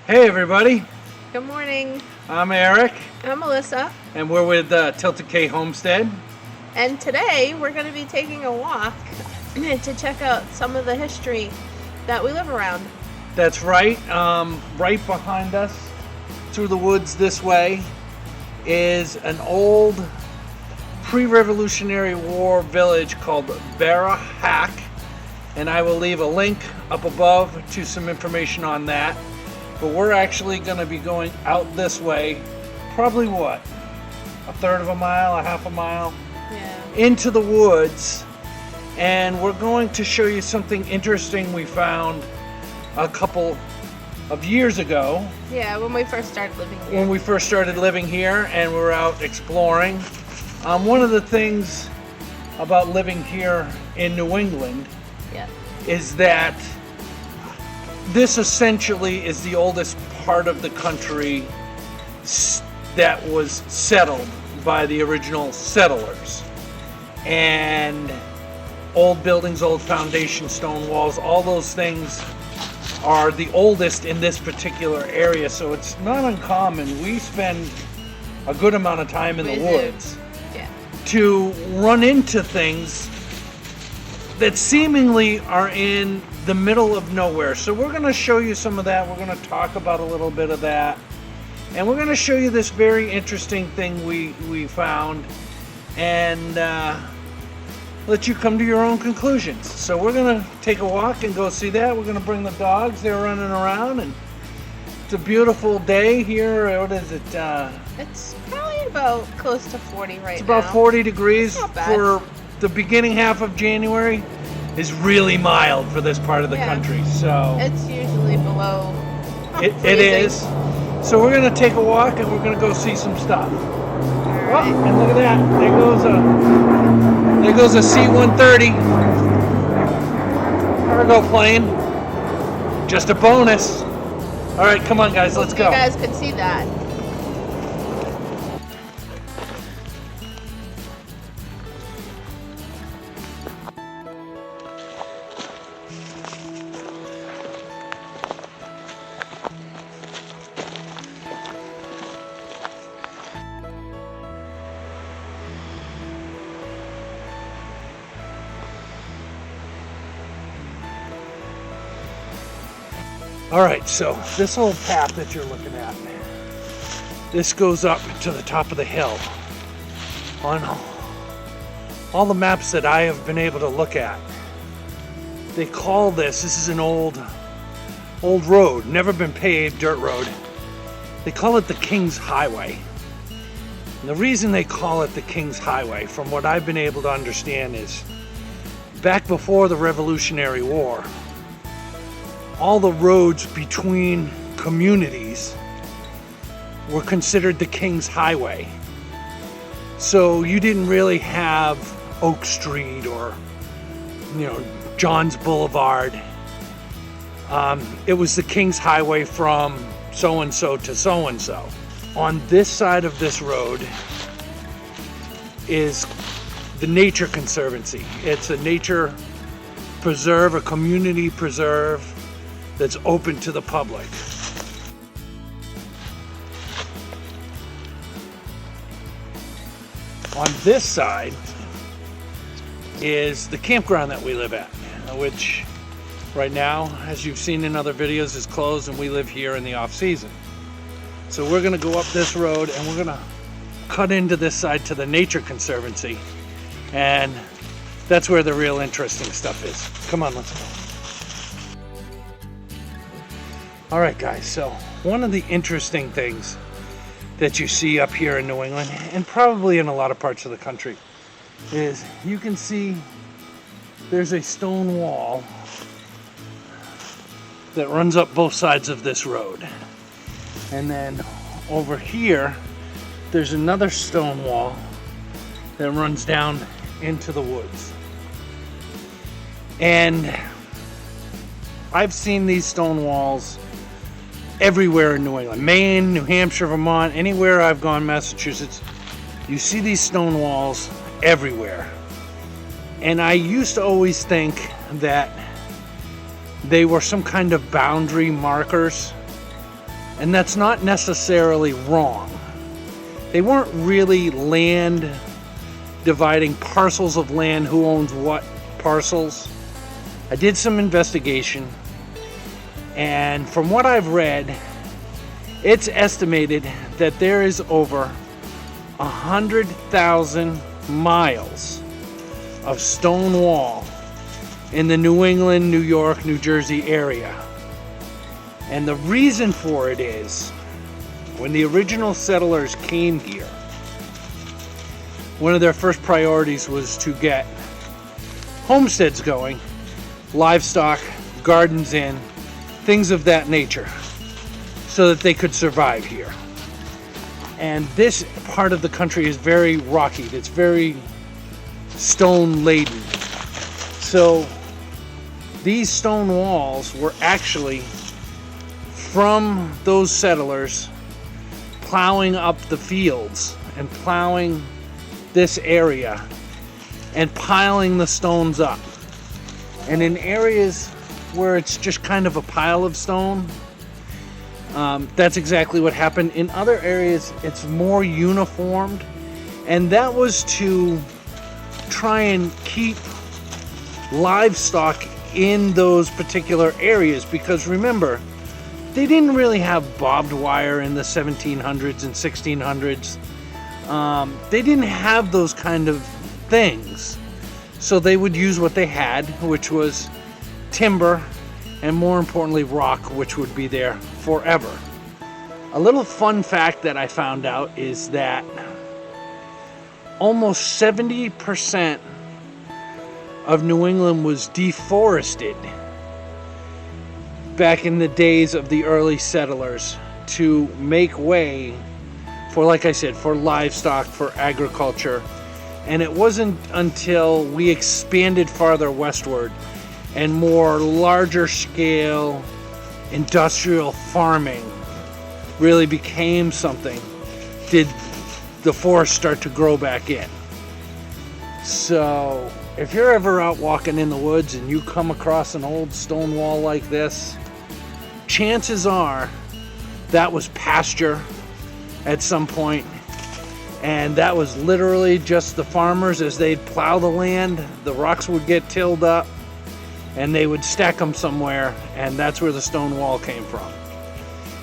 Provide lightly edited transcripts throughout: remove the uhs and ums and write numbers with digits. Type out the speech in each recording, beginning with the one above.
Hey everybody, Good morning. I'm Eric I'm Melissa, and we're with Tilted K Homestead. and today we're going to be taking a walk to check out some of the history that we live around. That's right, right behind us through the woods this way is an old pre-Revolutionary War village called Barra, and I will leave a link up above to some information on that. But we're actually going to be going out this way, probably what, a third of a mile, a half a mile, into the woods, and we're going to show you something interesting we found a couple of years ago. Yeah, when we first started living here. When we first started living here and we were out exploring. One of the things about living here in New England is that this essentially is the oldest part of the country that was settled by the original settlers. And old buildings, old foundation, stone walls, all those things are the oldest in this particular area. So it's not uncommon. We spend a good amount of time in the woods to run into things that seemingly are in the middle of nowhere. So we're going to show you some of that. We're going to talk about a little bit of that, and we're going to show you this very interesting thing we found, and let you come to your own conclusions. So we're going to take a walk and go see that. We're going to bring the dogs. They're running around, and it's a beautiful day here. What is it? It's probably about close to 40 right now. It's about 40 degrees not bad. For the beginning half of January. Is really mild for this part of the country, so it's usually below. It is. So we're gonna take a walk and we're gonna go see some stuff. Oh, and look at that! There goes a C-130 cargo plane. Just a bonus. All right, come on, guys, let's go. You guys could see that. All right, so this old path that you're looking at, this goes up to the top of the hill. On all the maps that I have been able to look at, they call this is an old road, never been paved, dirt road. They call it the King's Highway. And the reason they call it the King's Highway, from what I've been able to understand, is back before the Revolutionary War, all the roads between communities were considered the King's Highway. So you didn't really have Oak Street or, John's Boulevard. It was the King's Highway from so-and-so to so-and-so. On this side of this road is the Nature Conservancy. It's a nature preserve, a community preserve that's open to the public. On this side is the campground that we live at, which right now, as you've seen in other videos, is closed, and we live here in the off season. So we're gonna go up this road and we're gonna cut into this side to the Nature Conservancy, and that's where the real interesting stuff is. Come on, let's go. All right, guys, so one of the interesting things that you see up here in New England, and probably in a lot of parts of the country, is you can see there's a stone wall that runs up both sides of this road. And then over here, there's another stone wall that runs down into the woods. And I've seen these stone walls everywhere in New England. Maine, New Hampshire, Vermont, anywhere I've gone, Massachusetts, you see these stone walls everywhere. And I used to always think that they were some kind of boundary markers And that's not necessarily wrong. They weren't really land dividing parcels of land, who owns what parcels. I did some investigation, and from what I've read, it's estimated that there is over 100,000 miles of stone wall in the New England, New York, New Jersey area. And the reason for it is, when the original settlers came here, one of their first priorities was to get homesteads going, livestock, gardens in, things of that nature, so that they could survive here. And this part of the country is very rocky. It's very stone laden. So these stone walls were actually from those settlers plowing up the fields and plowing this area and piling the stones up. And in areas where it's just kind of a pile of stone, that's exactly what happened. In other areas, it's more uniformed, and that was to try and keep livestock in those particular areas, because remember, they didn't really have barbed wire in the 1700s and 1600s. They didn't have those kind of things. So they would use what they had, which was timber, and more importantly, rock, which would be there forever. A little fun fact that I found out is that almost 70% of New England was deforested back in the days of the early settlers to make way for, like I said, for livestock, for agriculture. And it wasn't until we expanded farther westward and more larger scale industrial farming really became something did the forest start to grow back in. So if you're ever out walking in the woods and you come across an old stone wall like this, chances are that was pasture at some point, and that was literally just the farmers, as they'd plow the land, the rocks would get tilled up and they would stack them somewhere, and that's where the stone wall came from.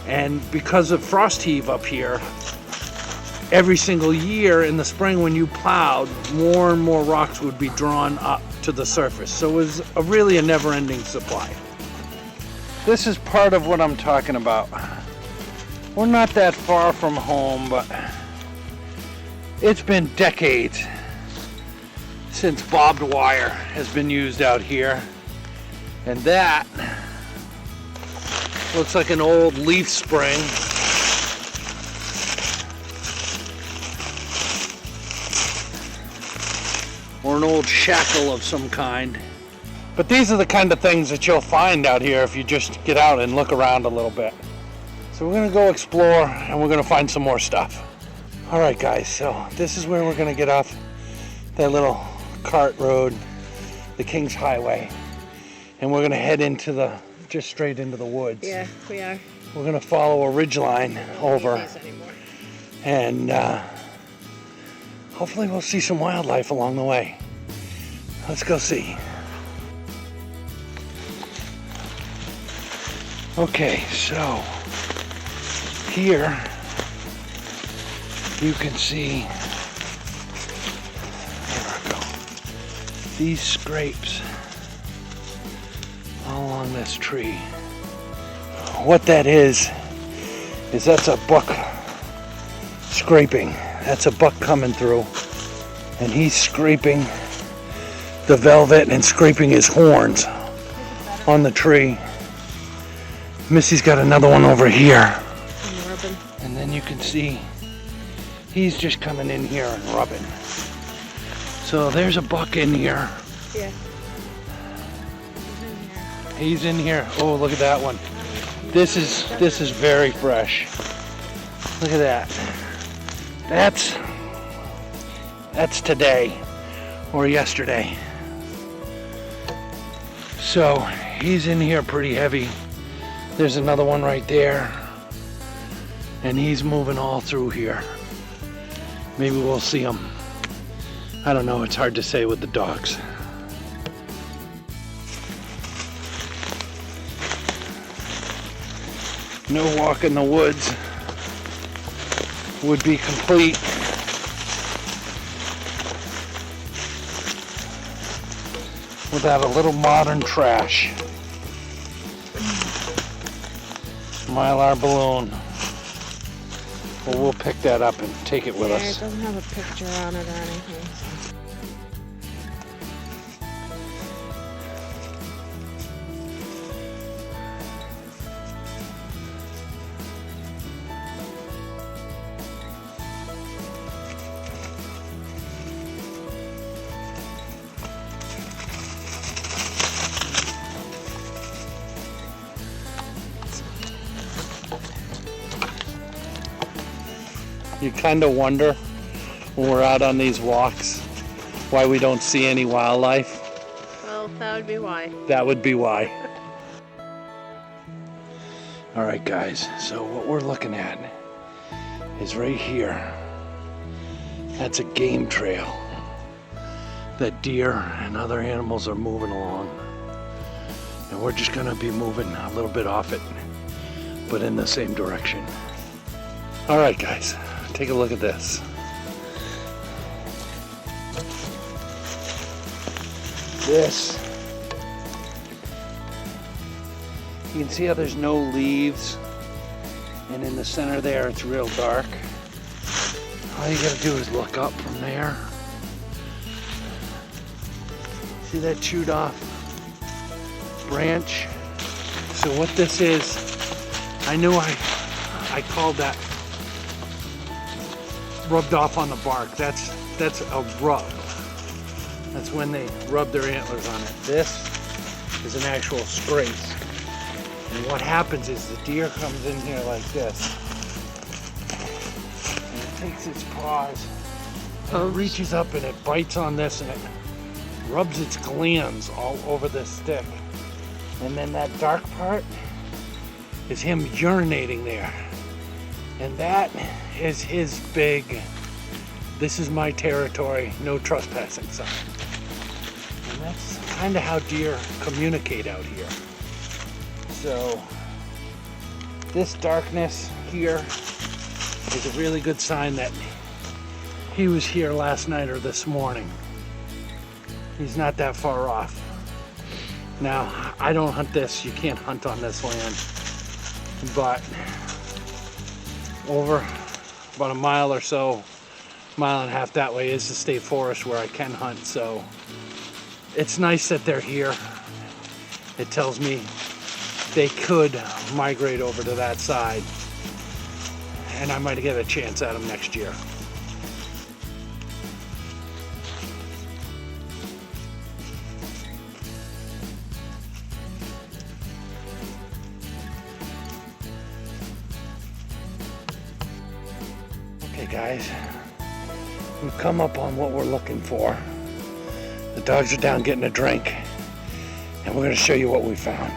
And because of frost heave up here, every single year in the spring when you plowed, more and more rocks would be drawn up to the surface. So it was really a never-ending supply. This is part of what I'm talking about. We're not that far from home, but it's been decades since barbed wire has been used out here. And that looks like an old leaf spring. Or an old shackle of some kind. But these are the kind of things that you'll find out here if you just get out and look around a little bit. So we're gonna go explore and we're gonna find some more stuff. All right guys, so this is where we're gonna get off that little cart road, the King's Highway. And we're gonna head into just straight into the woods. Yeah, we are. We're gonna follow a ridge line over. And hopefully we'll see some wildlife along the way. Let's go see. Okay, so here you can see, there we go, these scrapes all along this tree. What that is that's a buck scraping. That's a buck coming through, and he's scraping the velvet and scraping his horns on the tree. Missy's got another one over here. And then you can see he's just coming in here and rubbing. So there's a buck in here. Yeah. He's in here. Oh, look at that one. This is very fresh. Look at that. That's today or yesterday. So he's in here pretty heavy. There's another one right there. And he's moving all through here. Maybe we'll see him. I don't know, it's hard to say with the dogs. No walk in the woods would be complete without a little modern trash. Mylar balloon. Well, we'll pick that up and take it with us. It doesn't have a picture on it or anything. You kind of wonder when we're out on these walks why we don't see any wildlife. Well, that would be why. That would be why. All right, guys, so what we're looking at is right here. That's a game trail that deer and other animals are moving along. And we're just gonna be moving a little bit off it, but in the same direction. All right, guys. Take a look at this. You can see how there's no leaves, and in the center there it's real dark. All you gotta do is look up from there. See that chewed off branch? So what this is, I knew I called that rubbed off on the bark. That's a rub. That's when they rub their antlers on it. This is an actual scrape. And what happens is the deer comes in here like this. And it takes its paws and it reaches up and it bites on this and it rubs its glands all over this stick. And then that dark part is him urinating there. And that is his big, this is my territory, no trespassing sign. And that's kind of how deer communicate out here. So this darkness here is a really good sign that he was here last night or this morning. He's not that far off. Now, I don't hunt this, you can't hunt on this land, but over about a mile or so, mile and a half that way is the state forest where I can hunt. So it's nice that they're here. It tells me they could migrate over to that side and I might get a chance at them next year. Okay guys, we've come up on what we're looking for. The dogs are down getting a drink and we're going to show you what we found.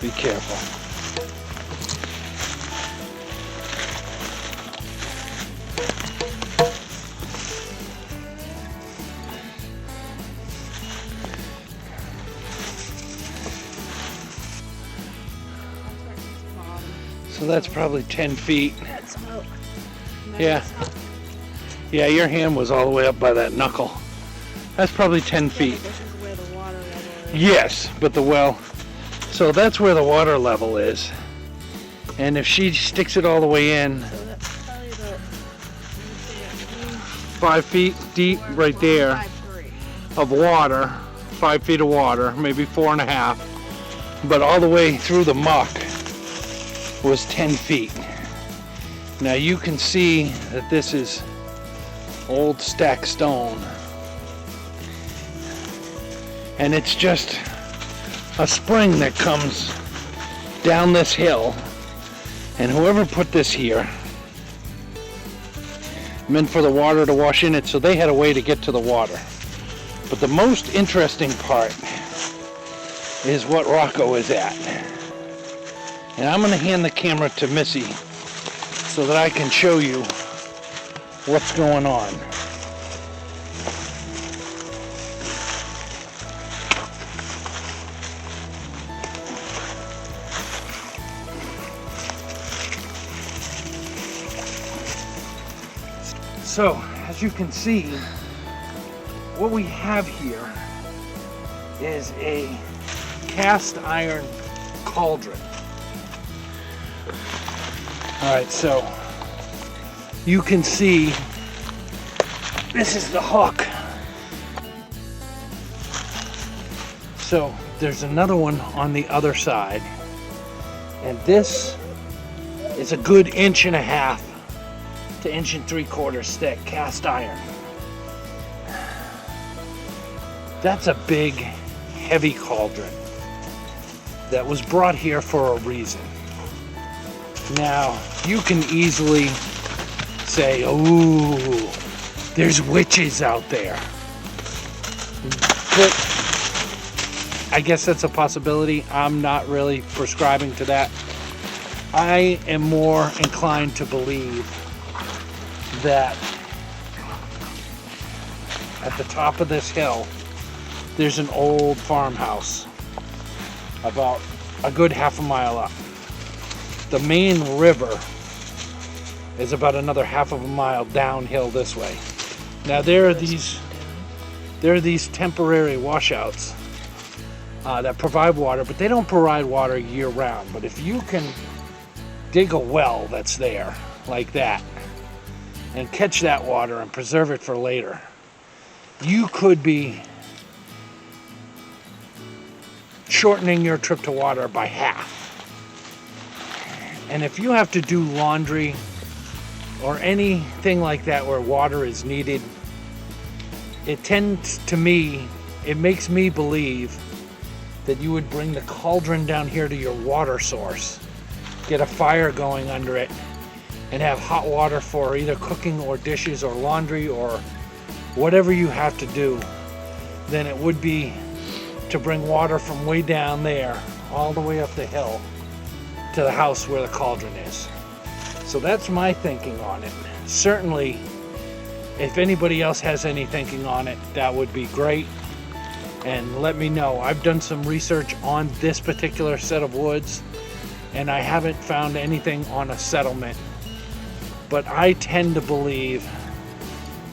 Be careful. So that's probably 10 feet. That's about. Yeah. Yeah, your hand was all the way up by that knuckle. That's probably 10 feet. This is where the water level is. Yes, but the well. So that's where the water level is. And if she sticks it all the way in, So that's probably about 5 feet deep right there 5'3". of water, 5 feet of water, maybe 4.5. but all the way through the muck was 10 feet. Now you can see that this is old stack stone, and it's just a spring that comes down this hill, and whoever put this here meant for the water to wash in it, so they had a way to get to the water. But the most interesting part is what Rocco is at. And I'm going to hand the camera to Missy so that I can show you what's going on. So, as you can see, what we have here is a cast iron cauldron. Alright, so you can see this is the hook. So there's another one on the other side, and this is a good 1.5 to 1 3/4 thick cast iron. That's a big, heavy cauldron that was brought here for a reason. Now, you can easily say, "Ooh, there's witches out there." But I guess that's a possibility. I'm not really prescribing to that. I am more inclined to believe that at the top of this hill, there's an old farmhouse about a good 1/2 mile up. The main river is about another 1/2 mile downhill this way. Now there are these temporary washouts that provide water, but they don't provide water year round. But if you can dig a well that's there like that and catch that water and preserve it for later, you could be shortening your trip to water by half. And if you have to do laundry or anything like that where water is needed, it makes me believe that you would bring the cauldron down here to your water source, get a fire going under it, and have hot water for either cooking or dishes or laundry or whatever you have to do, than it would be to bring water from way down there all the way up the hill to the house where the cauldron is. So that's my thinking on it. Certainly, if anybody else has any thinking on it, that would be great. And let me know. I've done some research on this particular set of woods, and I haven't found anything on a settlement. But I tend to believe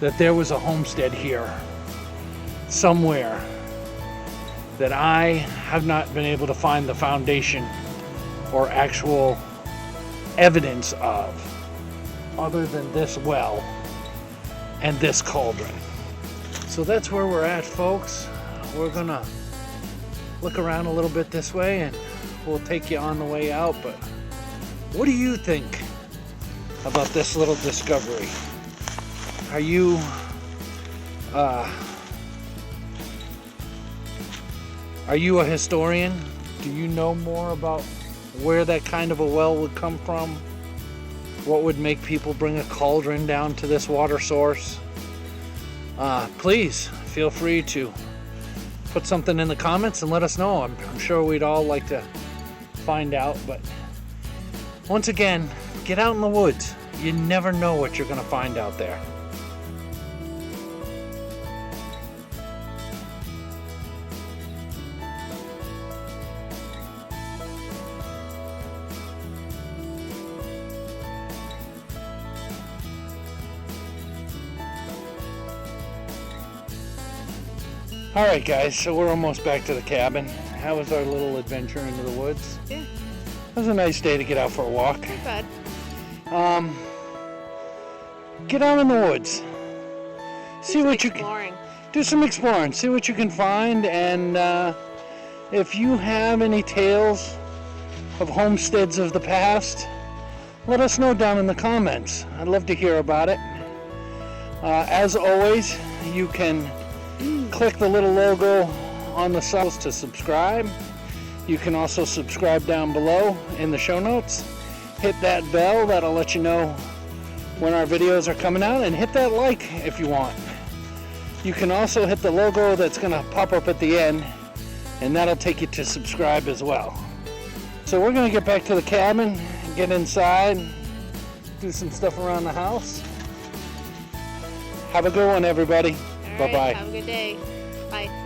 that there was a homestead here somewhere that I have not been able to find the foundation or actual evidence of, other than this well and this cauldron. So that's where we're at, folks. We're gonna look around a little bit this way and we'll take you on the way out. But what do you think about this little discovery? Are you a historian? Do you know more about where that kind of a well would come from? What would make people bring a cauldron down to this water source? Please feel free to put something in the comments and let us know. I'm sure we'd all like to find out. But once again, get out in the woods. You never know what you're going to find out there. All right, guys, so we're almost back to the cabin. How was our little adventure into the woods? Yeah. It was a nice day to get out for a walk. Not bad. Get out in the woods. See what you exploring. can do. Some exploring. See what you can find, and If you have any tales of homesteads of the past, let us know down in the comments. I'd love to hear about it. As always, you can click the little logo on the side to subscribe. You can also subscribe down below in the show notes. Hit that bell, that'll let you know when our videos are coming out, and hit that like if you want. You can also hit the logo that's going to pop up at the end, and that'll take you to subscribe as well. So we're going to get back to the cabin, get inside, do some stuff around the house. Have a good one, everybody. All right, Bye-bye. have a good day. Bye.